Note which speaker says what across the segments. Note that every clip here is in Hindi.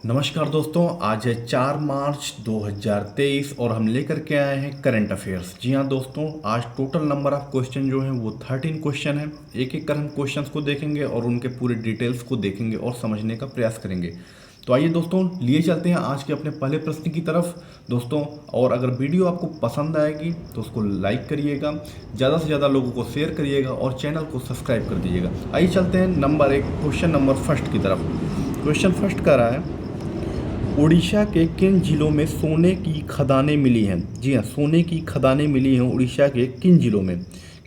Speaker 1: नमस्कार दोस्तों, आज है 4 मार्च 2023 और हम लेकर के आए हैं करंट अफेयर्स। जी हाँ दोस्तों, आज टोटल नंबर ऑफ क्वेश्चन जो हैं वो 13 क्वेश्चन हैं। एक एक कर हम क्वेश्चंस को देखेंगे और उनके पूरे डिटेल्स को देखेंगे और समझने का प्रयास करेंगे। तो आइए दोस्तों, लिए चलते हैं आज के अपने पहले प्रश्न की तरफ दोस्तों। और अगर वीडियो आपको पसंद आएगी तो उसको लाइक करिएगा, ज़्यादा से ज़्यादा लोगों को शेयर करिएगा और चैनल को सब्सक्राइब कर दीजिएगा। आइए चलते हैं नंबर एक, क्वेश्चन नंबर फर्स्ट की तरफ। क्वेश्चन फर्स्ट का रहा है, उड़ीसा के किन जिलों में सोने की खदानें मिली हैं? जी हाँ, सोने की खदानें मिली हैं उड़ीसा के किन जिलों में?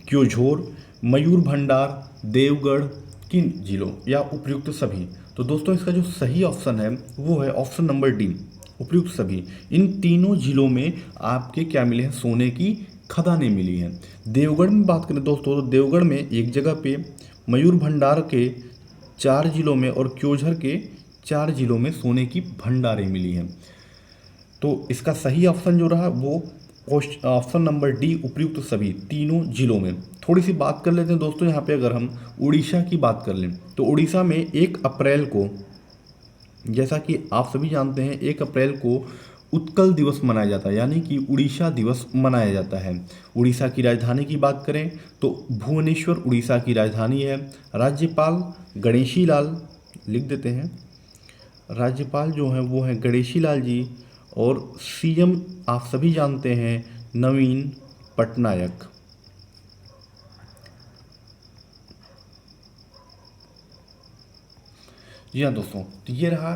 Speaker 1: क्योंझोर, मयूरभंडार, देवगढ़, किन जिलों या उपयुक्त सभी? तो दोस्तों इसका जो सही ऑप्शन है वो है ऑप्शन नंबर डी, उपयुक्त सभी। इन तीनों जिलों में आपके क्या मिले हैं? सोने की खदानें मिली हैं। देवगढ़ में बात करें दोस्तों तो देवगढ़ में एक जगह पे, मयूरभंडार के 4 जिलों में और क्योंझर के 4 जिलों में सोने की भंडारें मिली हैं। तो इसका सही ऑप्शन जो रहा वो ऑप्शन नंबर डी, उपयुक्त सभी, तीनों जिलों में। थोड़ी सी बात कर लेते हैं दोस्तों, यहाँ पे अगर हम उड़ीसा की बात कर लें तो उड़ीसा में 1 अप्रैल को, जैसा कि आप सभी जानते हैं, 1 अप्रैल को उत्कल दिवस मनाया जाता है, यानी कि उड़ीसा दिवस मनाया जाता है। उड़ीसा की राजधानी की बात करें तो भुवनेश्वर उड़ीसा की राजधानी है। राज्यपाल गणेशी लाल, लिख देते हैं, राज्यपाल जो हैं वो हैं गणेशी लाल जी। और सीएम आप सभी जानते हैं नवीन पटनायक। जी हाँ दोस्तों, तो ये रहा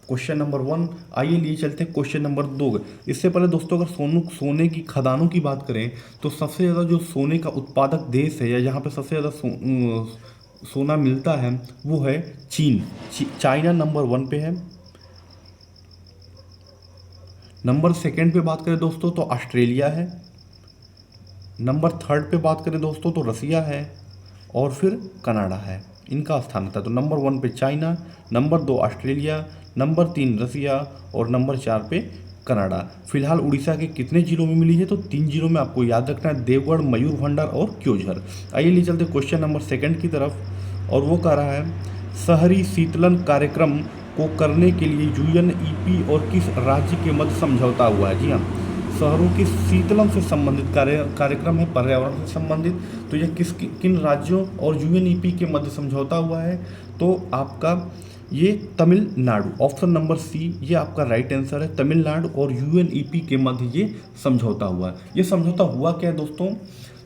Speaker 1: क्वेश्चन नंबर 1। आइए लिए चलते हैं क्वेश्चन नंबर 2। इससे पहले दोस्तों अगर सोने की खदानों की बात करें तो सबसे ज़्यादा जो सोने का उत्पादक देश है या जहाँ पे सबसे ज़्यादा सोना मिलता है वो है चीन। चाइना नंबर 1 पे है। नंबर सेकंड पे बात करें दोस्तों तो ऑस्ट्रेलिया है। नंबर थर्ड पे बात करें दोस्तों तो रसिया है। और फिर कनाडा है। इनका स्थान था तो नंबर 1 पे चाइना, नंबर 2 ऑस्ट्रेलिया, नंबर 3 रसिया और नंबर 4 पे कनाडा। फिलहाल उड़ीसा के कितने जिलों में मिली है? तो 3 जिलों में आपको याद रखना है, देवगढ़, मयूरभंडार और क्योंझर। आइए ले चलते क्वेश्चन नंबर सेकंड की तरफ और वो कह रहा है, शहरी शीतलन कार्यक्रम को करने के लिए यूएनईपी और किस राज्य के मध्य समझौता हुआ है? जी हाँ, शहरों की शीतलन से संबंधित कार्यक्रम है, पर्यावरण से संबंधित। तो यह किन राज्यों और यूएनईपी के मध्य समझौता हुआ है? तो आपका ये तमिलनाडु, ऑप्शन नंबर सी, ये आपका राइट आंसर है। तमिलनाडु और यूएनईपी के मध्य ये समझौता हुआ है। ये समझौता हुआ क्या है दोस्तों?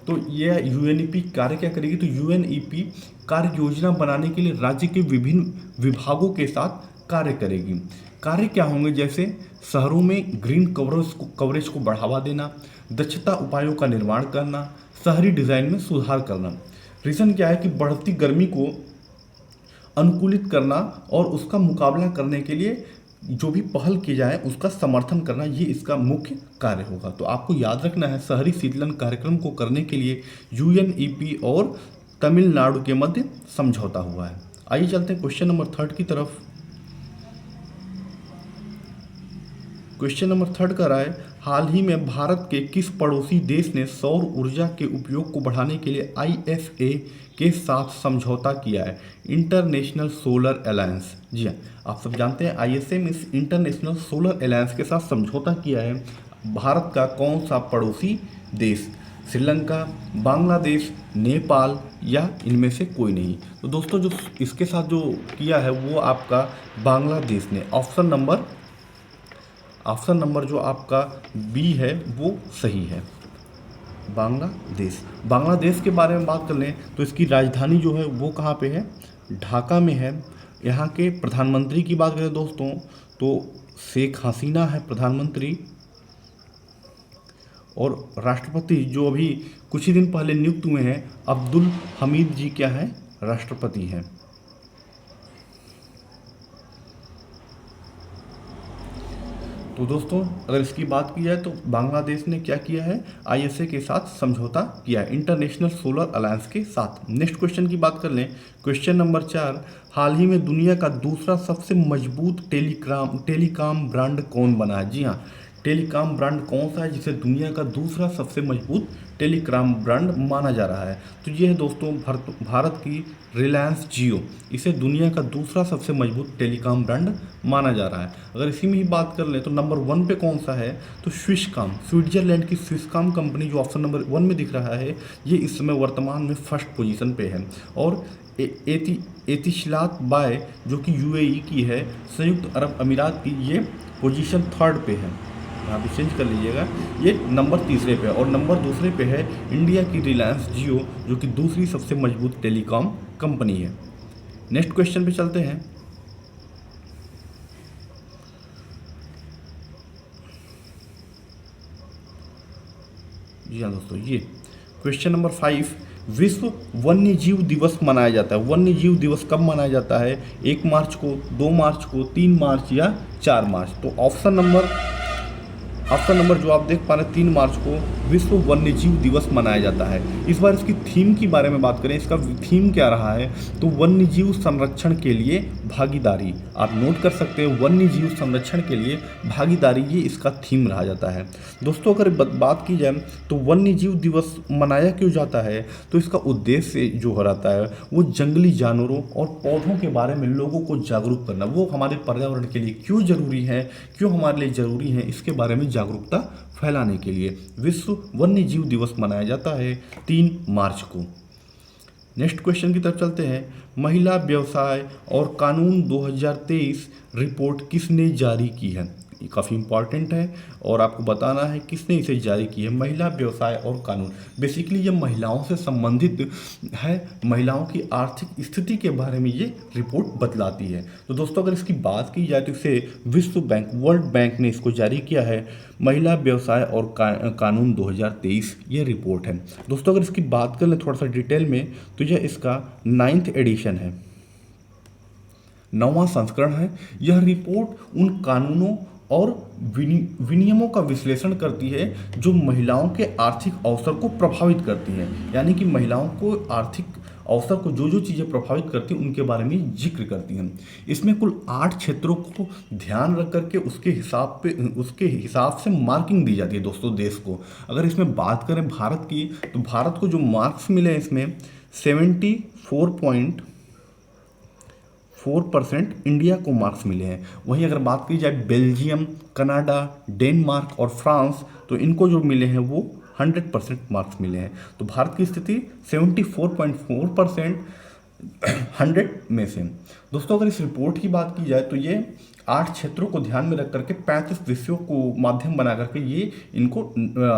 Speaker 1: तो यह यूएनईपी कार्य क्या करेगी? तो यूएनईपी कार्य योजना बनाने के लिए राज्य के विभिन्न विभागों के साथ कार्य करेगी। कार्य क्या होंगे? जैसे शहरों में ग्रीन कवरेज को बढ़ावा देना, दक्षता उपायों का निर्माण करना, शहरी डिजाइन में सुधार करना। रीज़न क्या है कि बढ़ती गर्मी को अनुकूलित करना और उसका मुकाबला करने के लिए जो भी पहल की जाए उसका समर्थन करना, ये इसका मुख्य कार्य होगा। तो आपको याद रखना है, शहरी शीतलन कार्यक्रम को करने के लिए यूएनईपी और तमिलनाडु के मध्य समझौता हुआ है। आइए चलते हैं क्वेश्चन नंबर थर्ड की तरफ। क्वेश्चन नंबर थर्ड का रहा है, हाल ही में भारत के किस पड़ोसी देश ने सौर ऊर्जा के उपयोग को बढ़ाने के लिए आईएसए के साथ समझौता किया है? International solar alliance. जी हाँ, आप सब जानते हैं आईएसए में इंटरनेशनल सोलर अलायंस के साथ समझौता किया है भारत का कौन सा पड़ोसी देश? श्रीलंका, बांग्लादेश, नेपाल या इनमें से कोई नहीं? तो दोस्तों जो इसके साथ जो किया है वो आपका बांग्लादेश ने। ऑप्शन नंबर जो आपका बी है वो सही है, बांग्लादेश। बांग्लादेश के बारे में बात कर लें तो इसकी राजधानी जो है वो कहाँ पे है? ढाका में है। यहाँ के प्रधानमंत्री की बात करें दोस्तों तो शेख हसीना है प्रधानमंत्री। और राष्ट्रपति जो अभी कुछ ही दिन पहले नियुक्त हुए हैं, अब्दुल हमीद जी क्या है? राष्ट्रपति हैं। तो दोस्तों अगर इसकी बात की जाए तो बांग्लादेश ने क्या किया है? आईएसए के साथ समझौता किया है, इंटरनेशनल सोलर अलायंस के साथ। नेक्स्ट क्वेश्चन की बात कर लें, क्वेश्चन नंबर 4, हाल ही में दुनिया का दूसरा सबसे मजबूत टेलीकॉम ब्रांड कौन बना है? जी हाँ, टेलीकॉम ब्रांड कौन सा है जिसे दुनिया का दूसरा सबसे मजबूत टेलीकॉम ब्रांड माना जा रहा है। तो ये है दोस्तों भारत की रिलायंस जियो, इसे दुनिया का दूसरा सबसे मजबूत टेलीकॉम ब्रांड माना जा रहा है। अगर इसी में ही बात कर लें तो नंबर 1 पे कौन सा है, तो स्विसकॉम, स्विट्जरलैंड की स्विसकॉम कंपनी जो ऑप्शन नंबर 1 में दिख रहा है, ये इस समय वर्तमान में फर्स्ट पोजीशन पे है। और एतिशलात बाय जो कि यूएई की है, संयुक्त अरब अमीरात की, ये पोजीशन 3rd पे है। यहाँ पे चेंज कर लीजिएगा, ये नंबर 3रे पे है। और नंबर 2रे पे है इंडिया की रिलायंस जियो जो कि दूसरी सबसे मजबूत टेलीकॉम कंपनी है। नेक्स्ट क्वेश्चन पे चलते हैं। जी हाँ दोस्तों, ये क्वेश्चन नंबर 5, विश्व वन्य जीव दिवस मनाया जाता है। वन्य जीव दिवस कब मनाया जाता है, 1 मार्च को, 2 मार्च को, 3 मार्च या 4 मार्च। तो ऑप्शन नंबर जो आप देख पा रहे हैं 3 मार्च को विश्व वन्य जीव दिवस मनाया जाता है। इस बार इसकी थीम की बारे में बात करें, इसका थीम क्या रहा है, तो वन्य जीव संरक्षण के लिए भागीदारी। आप नोट कर सकते हैं, वन्य जीव संरक्षण के लिए भागीदारी, ये इसका थीम रहा जाता है। दोस्तों अगर बात की जाए तो वन्य जीव दिवस मनाया क्यों जाता है, तो इसका उद्देश्य जो हो रहता है वो जंगली जानवरों और पौधों के बारे में लोगों को जागरूक करना, वो हमारे पर्यावरण के लिए क्यों जरूरी है, क्यों हमारे लिए जरूरी है, इसके बारे में जागरूकता फैलाने के लिए विश्व वन्य जीव दिवस मनाया जाता है 3 मार्च को। नेक्स्ट क्वेश्चन की तरफ चलते हैं। महिला व्यवसाय और कानून 2023 रिपोर्ट किसने जारी की है, ये काफ़ी इंपॉर्टेंट है और आपको बताना है किसने इसे जारी की है। महिला व्यवसाय और कानून, बेसिकली ये महिलाओं से संबंधित है, महिलाओं की आर्थिक स्थिति के बारे में ये रिपोर्ट बतलाती है। तो दोस्तों अगर इसकी बात की जाए तो इसे विश्व बैंक, वर्ल्ड बैंक ने इसको जारी किया है, महिला व्यवसाय और कानून 2023 ये रिपोर्ट है। दोस्तों अगर इसकी बात कर लें थोड़ा सा डिटेल में, तो यह इसका 9th एडिशन है, 9वां संस्करण है। यह रिपोर्ट उन कानूनों और विनियमों का विश्लेषण करती है जो महिलाओं के आर्थिक अवसर को प्रभावित करती हैं, यानी कि महिलाओं को आर्थिक अवसर को जो चीज़ें प्रभावित करती हैं उनके बारे में जिक्र करती हैं। इसमें कुल 8 क्षेत्रों को ध्यान रख करके उसके हिसाब से मार्किंग दी जाती है दोस्तों देश को। अगर इसमें बात करें भारत की, तो भारत को जो मार्क्स मिले हैं इसमें 74.4% इंडिया को मार्क्स मिले हैं। वहीं अगर बात की जाए बेल्जियम, कनाडा, डेनमार्क और फ्रांस, तो इनको जो मिले हैं वो 100% मार्क्स मिले हैं। तो भारत की स्थिति 74.4% 100 में से। दोस्तों अगर इस रिपोर्ट की बात की जाए तो ये 8 क्षेत्रों को ध्यान में रख करके 35 विषयों को माध्यम बना करके ये इनको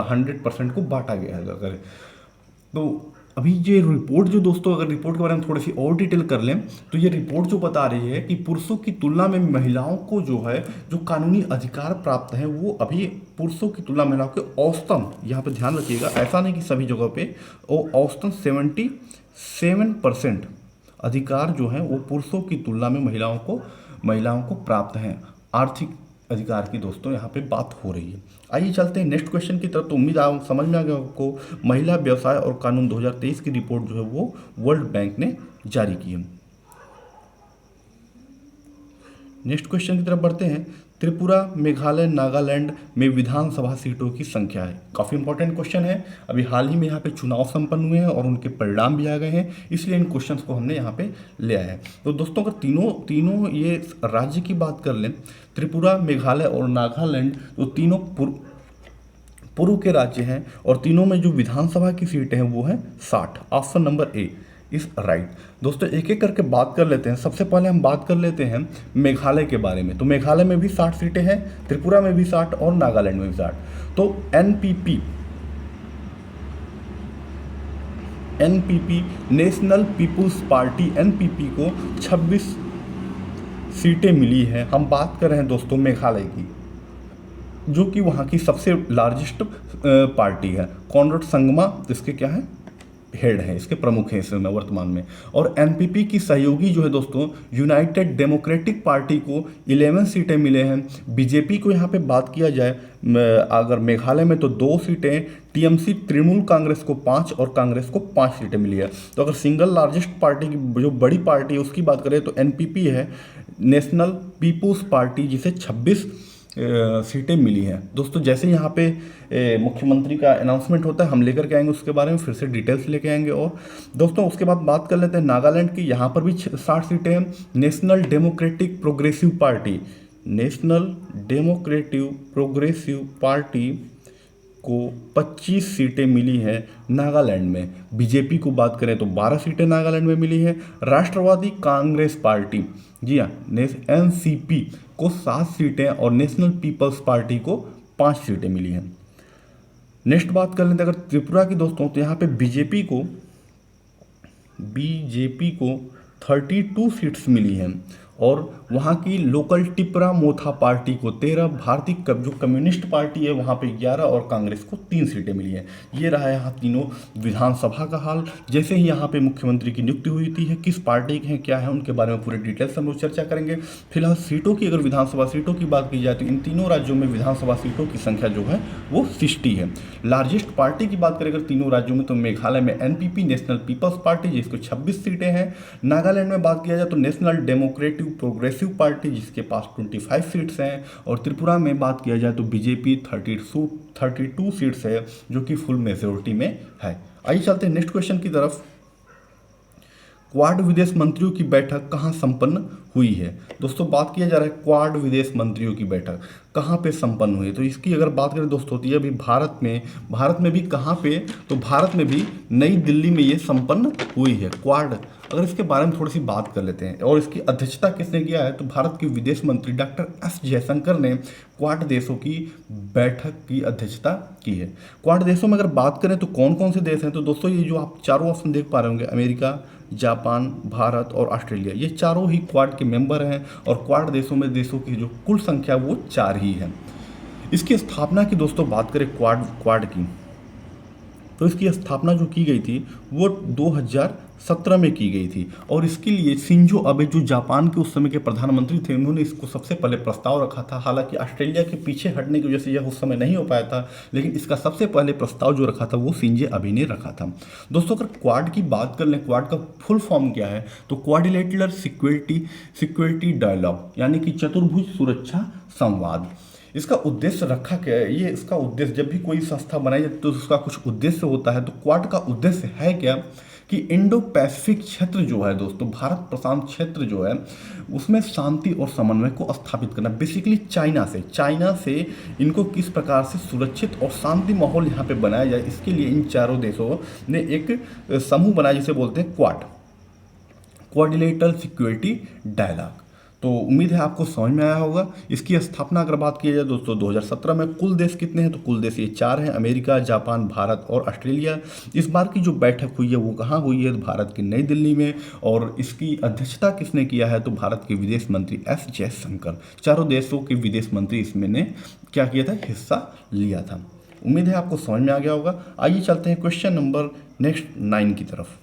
Speaker 1: 100% को बांटा गया है। अगर तो अभी ये रिपोर्ट जो दोस्तों, अगर रिपोर्ट के बारे में थोड़ी सी और डिटेल कर लें तो ये रिपोर्ट जो बता रही है कि पुरुषों की तुलना में महिलाओं को जो है जो कानूनी अधिकार प्राप्त हैं वो अभी पुरुषों की तुलना में महिलाओं के औसतन, यहाँ पे ध्यान रखिएगा, ऐसा नहीं कि सभी जगह पे, वो औसतन 77% अधिकार जो हैं वो पुरुषों की तुलना में महिलाओं को प्राप्त हैं। आर्थिक अधिकार की दोस्तों यहाँ पे बात हो रही है। आइए चलते हैं नेक्स्ट क्वेश्चन की तरफ। तो उम्मीद समझ में आ गया आपको, महिला व्यवसाय और कानून 2023 की रिपोर्ट जो है वो वर्ल्ड बैंक ने जारी की है। नेक्स्ट क्वेश्चन की तरफ बढ़ते हैं। त्रिपुरा, मेघालय, नागालैंड में विधानसभा सीटों की संख्या है। काफ़ी इंपॉर्टेंट क्वेश्चन है। अभी हाल ही में यहाँ पे चुनाव संपन्न हुए हैं और उनके परिणाम भी आ गए हैं, इसलिए इन क्वेश्चंस को हमने यहाँ पे ले आया है। तो दोस्तों अगर तीनों ये राज्य की बात कर लें, त्रिपुरा, मेघालय और नागालैंड, तो तीनों पूर्व के राज्य हैं और तीनों में जो विधानसभा की सीटें हैं वो हैं 60। Option number A is right. दोस्तों एक एक करके बात कर लेते हैं। सबसे पहले हम बात कर लेते हैं मेघालय के बारे में। तो मेघालय में भी 60 सीटें हैं, त्रिपुरा में भी 60 और नागालैंड में भी 60। तो NPP national people's party, NPP को 26 सीटें मिली हैं। हम बात कर रहे हैं दोस्तों मेघालय की, जो कि वहाँ की सबसे लार्जेस्ट पार्टी है। कॉनरेड संगमा इसके क्या है, हेड है, इसके प्रमुख हैं इस समय वर्तमान में। और एनपीपी की सहयोगी जो है दोस्तों यूनाइटेड डेमोक्रेटिक पार्टी को 11 सीटें मिले हैं। बीजेपी को यहाँ पे बात किया जाए अगर मेघालय में, तो 2 सीटें, टीएमसी तृणमूल कांग्रेस को 5 और कांग्रेस को 5 सीटें मिली है। तो अगर सिंगल लार्जेस्ट पार्टी की जो बड़ी पार्टी है उसकी बात करें तो एनपीपी है, नेशनल पीपुल्स पार्टी, जिसे 26 सीटें मिली हैं। दोस्तों जैसे यहाँ पे मुख्यमंत्री का अनाउंसमेंट होता है हम लेकर के आएंगे, उसके बारे में फिर से डिटेल्स लेके आएंगे। और दोस्तों उसके बाद बात कर लेते हैं नागालैंड की। यहाँ पर भी 60 सीटें हैं। National democratic progressive party, national democratic progressive party को 25 सीटें मिली हैं नागालैंड में। बीजेपी को बात करें तो 12 सीटें नागालैंड में मिली हैं। राष्ट्रवादी कांग्रेस पार्टी, जी हाँ, एनसीपी को 7 सीटें और नेशनल पीपल्स पार्टी को 5 सीटें मिली हैं। नेक्स्ट बात कर लेते हैं अगर त्रिपुरा की दोस्तों, तो यहाँ पे बीजेपी को 32 सीट्स मिली हैं और वहाँ की लोकल टिपरा मोथा पार्टी को 13, भारतीय जो कम्युनिस्ट पार्टी है वहाँ पे 11 और कांग्रेस को 3 सीटें मिली हैं। ये रहा यहाँ तीनों विधानसभा का हाल। जैसे ही यहाँ पे मुख्यमंत्री की नियुक्ति हुई थी है, किस पार्टी के हैं क्या है उनके बारे में पूरे डिटेल्स हम लोग चर्चा करेंगे। फिलहाल सीटों की अगर विधानसभा सीटों की बात की जाए तो इन तीनों राज्यों में विधानसभा सीटों की संख्या जो है वो 60 है। लार्जेस्ट पार्टी की बात करें अगर तीनों राज्यों में तो मेघालय में एनपीपी, नेशनल पीपल्स पार्टी, जिसको 26 सीटें हैं। नागालैंड में बात किया जाए तो नेशनल डेमोक्रेटिक प्रोग्रेसिव पार्टी जिसके पास 25 सीट्स हैं। और त्रिपुरा में बात किया जाए तो बीजेपी 32 सीट्स है जो कि फुल मेजोरिटी में है। आइए चलते हैं नेक्स्ट क्वेश्चन की तरफ। क्वाड विदेश मंत्रियों की बैठक कहाँ संपन्न हुई है? दोस्तों बात किया जा रहा है क्वाड विदेश मंत्रियों की बैठक कहाँ पे संपन्न हुई है, तो इसकी अगर बात करें दोस्तों तो ये अभी भारत में भी कहाँ पे, तो भारत में भी नई दिल्ली में ये संपन्न हुई है क्वाड। अगर इसके बारे में थोड़ी सी बात कर लेते हैं और इसकी अध्यक्षता किसने किया है, तो भारत के विदेश मंत्री डॉक्टर एस जयशंकर ने क्वाड देशों की बैठक की अध्यक्षता की है। क्वाड देशों में अगर बात करें तो कौन कौन से देश हैं, तो दोस्तों ये जो आप चारों ऑप्शन देख पा रहे होंगे, अमेरिका, जापान, भारत और ऑस्ट्रेलिया, ये चारों ही क्वाड के मेंबर हैं। और क्वाड देशों की जो कुल संख्या वो 4 ही है। इसकी स्थापना की दोस्तों बात करें क्वाड की, तो इसकी स्थापना जो की गई थी वो 2017 में की गई थी। और इसके लिए शिंजो अबे जो जापान के उस समय के प्रधानमंत्री थे, उन्होंने इसको सबसे पहले प्रस्ताव रखा था। हालांकि ऑस्ट्रेलिया के पीछे हटने की वजह से यह उस समय नहीं हो पाया था, लेकिन इसका सबसे पहले प्रस्ताव जो रखा था वो शिंजो अबे ने रखा था। दोस्तों अगर क्वाड की बात कर लें, क्वाड का फुल फॉर्म क्या है, तो क्वाड्रिलेटरल सिक्योरिटी डायलॉग, यानी कि चतुर्भुज सुरक्षा संवाद। इसका उद्देश्य रखा क्या है, ये इसका उद्देश्य, जब भी कोई संस्था बनाई जाती है तो उसका कुछ उद्देश्य होता है। तो क्वाड का उद्देश्य है क्या कि इंडो पैसिफिक क्षेत्र जो है दोस्तों, भारत प्रशांत क्षेत्र जो है, उसमें शांति और समन्वय को स्थापित करना। बेसिकली चाइना से इनको किस प्रकार से सुरक्षित और शांति माहौल यहाँ पे बनाया जाए, इसके लिए इन चारों देशों ने एक समूह बनाया जिसे बोलते हैं क्वाड्रिलेटरल सिक्योरिटी डायलॉग। तो उम्मीद है आपको समझ में आया होगा। इसकी स्थापना अगर बात की जाए दोस्तों 2017 में। कुल देश कितने हैं, तो कुल देश ये 4 हैं, अमेरिका, जापान, भारत और ऑस्ट्रेलिया। इस बार की जो बैठक हुई है वो कहाँ हुई है, तो भारत की नई दिल्ली में। और इसकी अध्यक्षता किसने किया है, तो भारत के विदेश मंत्री एस जयशंकर। चारों देशों के विदेश मंत्री इसमें ने क्या किया था, हिस्सा लिया था। उम्मीद है आपको समझ में आ गया होगा। आइए चलते हैं क्वेश्चन नंबर नेक्स्ट 9 की तरफ।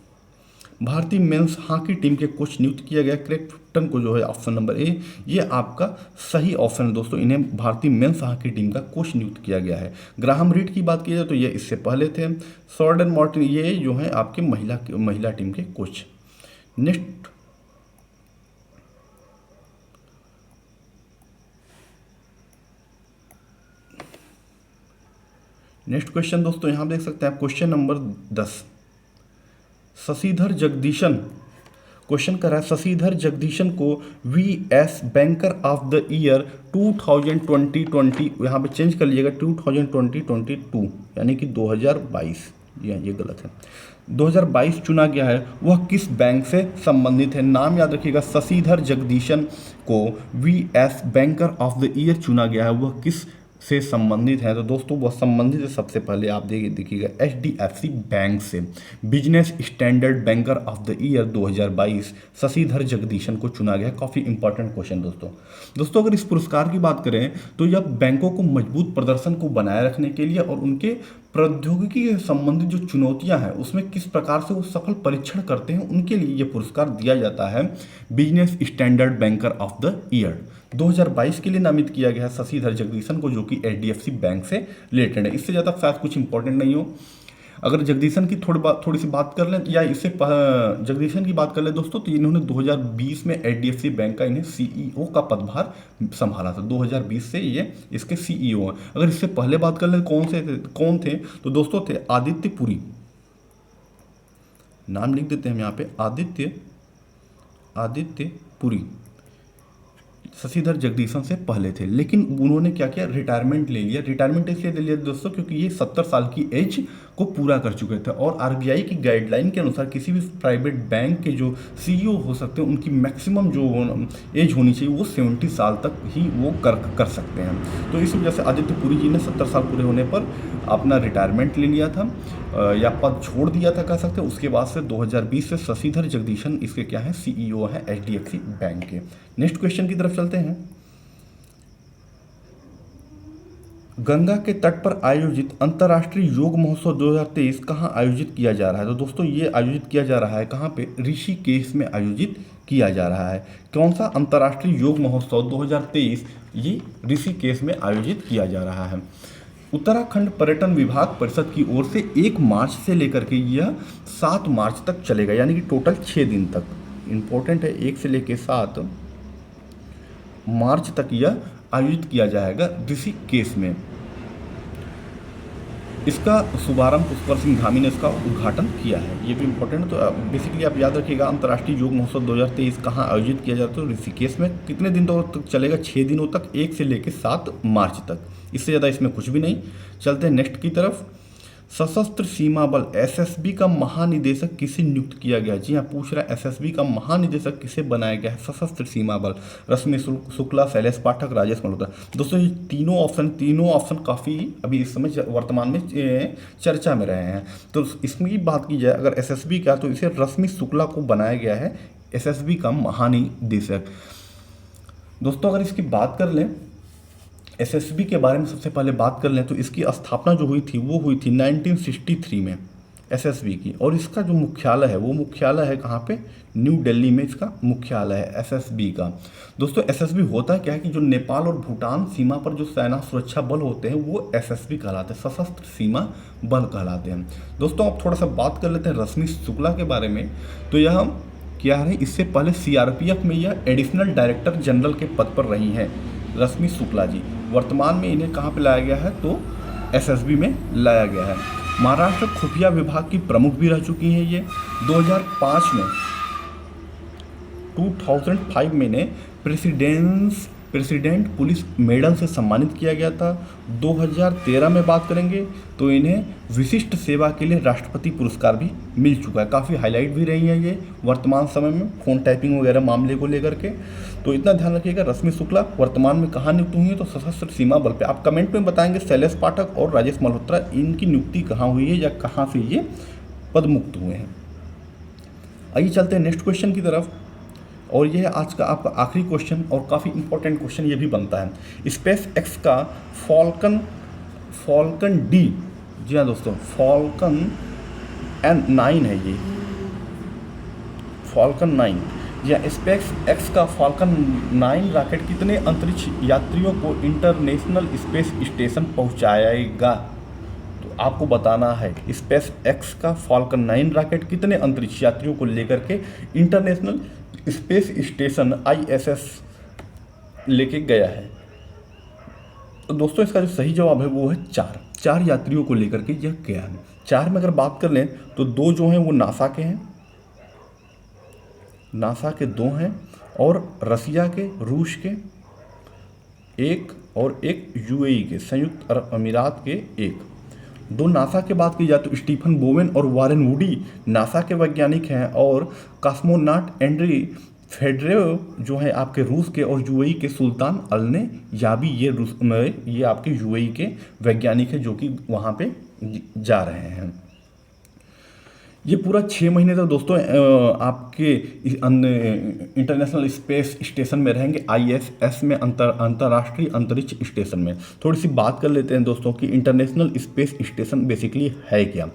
Speaker 1: भारतीय मेंस हॉकी टीम के कोच नियुक्त किया गया कैप्टन को, जो है ऑप्शन नंबर ए, ये आपका सही ऑप्शन है दोस्तों। इन्हें भारतीय मेंस हॉकी टीम का कोच नियुक्त किया गया है। ग्राहम रीड की बात की जाए तो ये इससे पहले थे। सॉर्डन मार्टिन ये जो है आपके महिला टीम के कोच। नेक्स्ट क्वेश्चन दोस्तों यहाँ देख सकते हैं आप, question number 10। Shashidhar Jagdishan question कर रहा है, शशिधर जगदीशन को VS banker of the year 2020 यहाँ पे चेंज कर लीजिएगा 2022 यानी कि 2022, ये गलत है, 2022 चुना गया है। वह किस बैंक से संबंधित है? नाम याद रखिएगा, शशिधर जगदीशन को VS banker of the year चुना गया है, वह किस से संबंधित है? तो दोस्तों वह संबंधित है, सबसे पहले आप देखिएगा एचडीएफसी बैंक से। Business standard banker of the year 2022 Shashidhar Jagdishan को चुना गया। काफ़ी इंपॉर्टेंट क्वेश्चन दोस्तों अगर इस पुरस्कार की बात करें तो यह बैंकों को मजबूत प्रदर्शन को बनाए रखने के लिए और उनके प्रौद्योगिकी से संबंधित जो चुनौतियां हैं उसमें किस प्रकार से वो सफल परीक्षण करते हैं, उनके लिए ये पुरस्कार दिया जाता है। Business standard banker of the year 2022 के लिए नामित किया गया है शशिधर जगदीशन को, जो कि एचडीएफसी बैंक से रिलेटेड है। इससे ज़्यादा शायद कुछ इंपॉर्टेंट नहीं हो। अगर जगदीशन की थोड़ी सी बात कर लें या इससे जगदीशन की बात कर लें दोस्तों, तो इन्होंने 2020 में एचडीएफसी बैंक का इन्हें सीईओ का पदभार संभाला था। 2020 से ये इसके सीईओ हैं। अगर इससे पहले बात कर लें कौन थे, तो दोस्तों थे आदित्य पुरी। नाम लिख देते हैं हम यहाँ पे, आदित्य पुरी शशिधर जगदीशन से पहले थे, लेकिन उन्होंने क्या किया, रिटायरमेंट ले लिया। रिटायरमेंट इसलिए ले लिया दोस्तों क्योंकि ये 70 साल की एज को पूरा कर चुके थे, और आरबीआई की गाइडलाइन के अनुसार किसी भी प्राइवेट बैंक के जो सीईओ हो सकते हैं उनकी मैक्सिमम जो एज होनी चाहिए वो 70 साल तक ही वो कर सकते हैं। तो इस वजह से आदित्य पुरी जी ने 70 साल पूरे होने पर अपना रिटायरमेंट ले लिया था, या पद छोड़ दिया था कह सकते हैं। उसके बाद से 2020 से शशिधर जगदीशन इसके क्या है, सीईओ है एचडीएफसी बैंक के। नेक्स्ट क्वेश्चन की तरफ चलते हैं। गंगा के तट पर आयोजित अंतर्राष्ट्रीय योग महोत्सव 2023 कहाँ आयोजित किया जा रहा है? तो दोस्तों ये आयोजित किया जा रहा है कहाँ पे, ऋषिकेश में आयोजित किया जा रहा है। कौन सा अंतर्राष्ट्रीय योग महोत्सव 2023, ये ऋषिकेश में आयोजित किया जा रहा है। उत्तराखंड पर्यटन विभाग परिषद की ओर से 1 मार्च से लेकर के यह 7 मार्च तक चलेगा, यानी कि टोटल 6 दिन तक। इंपॉर्टेंट है, 1 से लेकर 7 मार्च तक यह आयोजित किया जाएगा ऋषिकेश में। इसका शुभारंभ पुष्कर सिंह धामी ने इसका उद्घाटन किया है, ये भी इंपॉर्टेंट है। तो बेसिकली आप याद रखिएगा, अंतर्राष्ट्रीय योग महोत्सव 2023 कहाँ आयोजित किया जाता है, तो ऋषिकेश में। कितने दिन तक चलेगा, 6 दिनों तक, 1 से लेकर 7 मार्च तक। इससे ज़्यादा इसमें कुछ भी नहीं। चलते हैं नेक्स्ट की तरफ। सशस्त्र सीमा बल एसएसबी का महानिदेशक किसे नियुक्त किया गया? जी हाँ, पूछ रहा है एसएसबी का महानिदेशक किसे बनाया गया है? सशस्त्र सीमा बल, रश्मि शुक्ला, शैलेश पाठक, राजेश मल्होत्रा। दोस्तों ये तीनों ऑप्शन काफ़ी अभी इस समय वर्तमान में चर्चा में रहे हैं। तो इसमें की बात की जाए अगर एसएसबी का, तो इसे रश्मि शुक्ला को बनाया गया है एसएसबी का महानिदेशक। दोस्तों अगर इसकी बात कर लें, एसएसबी के बारे में सबसे पहले बात कर लें, तो इसकी स्थापना जो हुई थी वो हुई थी 1963 में एसएसबी की। और इसका जो मुख्यालय है वो मुख्यालय है कहाँ पे, न्यू दिल्ली में इसका मुख्यालय है एसएसबी का। दोस्तों एसएसबी होता क्या है कि जो नेपाल और भूटान सीमा पर जो सेना सुरक्षा बल होते हैं वो एसएसबी कहलाते हैं, सशस्त्र सीमा बल कहलाते हैं। दोस्तों अब थोड़ा सा बात कर लेते हैं रश्मि शुक्ला के बारे में। तो यह क्या है, इससे पहले सीआरपीएफ में यह एडिशनल डायरेक्टर जनरल के पद पर रही हैं रश्मि शुक्ला जी। वर्तमान में इन्हें कहाँ पे लाया गया है, तो एसएसबी में लाया गया है। महाराष्ट्र खुफिया विभाग की प्रमुख भी रह चुकी हैं ये। 2005 में 2005 में इन्हें प्रेसिडेंट पुलिस मेडल से सम्मानित किया गया था। 2013 में बात करेंगे तो इन्हें विशिष्ट सेवा के लिए राष्ट्रपति पुरस्कार भी मिल चुका है। काफ़ी हाईलाइट भी रही है ये वर्तमान समय में फ़ोन टाइपिंग वगैरह मामले को लेकर के। तो इतना ध्यान रखिएगा, रश्मि शुक्ला वर्तमान में कहाँ नियुक्त हुई है, तो सशस्त्र सीमा बल पे। आप कमेंट में बताएंगे शैलेश पाठक और राजेश मल्होत्रा इनकी नियुक्ति कहाँ हुई है या कहाँ से ये पद मुक्त हुए हैं। आइए चलते हैं नेक्स्ट क्वेश्चन की तरफ, और यह आज का आपका आखिरी क्वेश्चन और काफ़ी इंपॉर्टेंट क्वेश्चन ये भी बनता है। स्पेस एक्स का फॉल्कन डी, जी हाँ दोस्तों, फॉल्कन N9 है ये, फॉल्कन 9। या स्पेस एक्स का फॉल्कन 9 रॉकेट कितने अंतरिक्ष यात्रियों को इंटरनेशनल स्पेस स्टेशन पहुंचाएगा? तो आपको बताना है स्पेस एक्स का फॉल्कन 9 रॉकेट कितने अंतरिक्ष यात्रियों को लेकर के इंटरनेशनल स्पेस स्टेशन ISS लेके गया है। तो दोस्तों इसका जो सही जवाब है वो है 4 यात्रियों को लेकर के यह गया है। 4 में अगर बात कर लें तो 2 जो हैं वो नासा के हैं, नासा के 2 हैं, और रसिया के, रूस के 1 और 1 UAE के, संयुक्त अरब अमीरात के 1। 2 नासा के बात की जाए तो स्टीफन बोवेन और वारेन वुडी नासा के वैज्ञानिक हैं, और कॉस्मोनॉट एंड्री फेडरेव जो है आपके रूस के, और UAE के सुल्तान अलने याबी ये आपके UAE के वैज्ञानिक हैं जो कि वहाँ पे जा रहे हैं। ये पूरा 6 महीने तक दोस्तों आपके इंटरनेशनल स्पेस स्टेशन में रहेंगे, ISS में, अंतर्राष्ट्रीय अंतरिक्ष स्टेशन में। थोड़ी सी बात कर लेते हैं दोस्तों कि इंटरनेशनल स्पेस स्टेशन बेसिकली है क्या।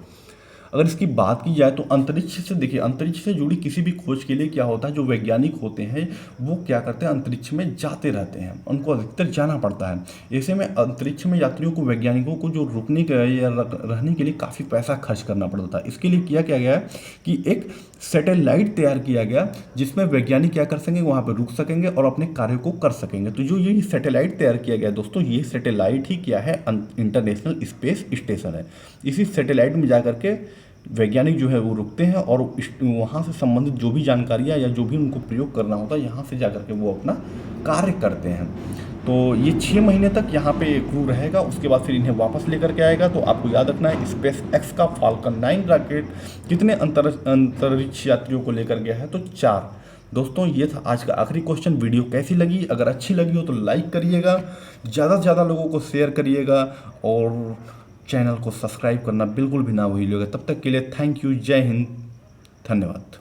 Speaker 1: अगर इसकी बात की जाए तो अंतरिक्ष से देखिए, अंतरिक्ष से जुड़ी किसी भी खोज के लिए क्या होता है, जो वैज्ञानिक होते हैं वो क्या करते हैं, अंतरिक्ष में जाते रहते हैं, उनको अधिकतर जाना पड़ता है। ऐसे में अंतरिक्ष में यात्रियों को, वैज्ञानिकों को जो रुकने के या रहने के लिए काफ़ी पैसा खर्च करना पड़ता है। इसके लिए किया क्या गया है कि एक सैटेलाइट तैयार किया गया जिसमें वैज्ञानिक क्या कर सकेंगे, वहाँ पर रुक सकेंगे और अपने कार्य को कर सकेंगे। तो जो ये सैटेलाइट तैयार किया गया दोस्तों, ये सैटेलाइट ही क्या है, इंटरनेशनल स्पेस स्टेशन है। इसी सैटेलाइट में जा करके वैज्ञानिक जो है वो रुकते हैं और वहाँ से संबंधित जो भी जानकारियाँ या जो भी उनको प्रयोग करना होता है, यहाँ से जा करके वो अपना कार्य करते हैं। तो ये 6 महीने तक यहाँ पे क्रू रहेगा, उसके बाद फिर इन्हें वापस लेकर के आएगा। तो आपको याद रखना है, स्पेस एक्स का फाल्कन 9 रॉकेट कितने अंतरिक्ष यात्रियों को लेकर गया है, तो 4। दोस्तों ये था आज का आखिरी क्वेश्चन। वीडियो कैसी लगी? अगर अच्छी लगी हो तो लाइक करिएगा, ज़्यादा से ज़्यादा लोगों को शेयर करिएगा और चैनल को सब्सक्राइब करना बिल्कुल भी ना भूलिएगा। तब तक के लिए थैंक यू, जय हिंद, धन्यवाद।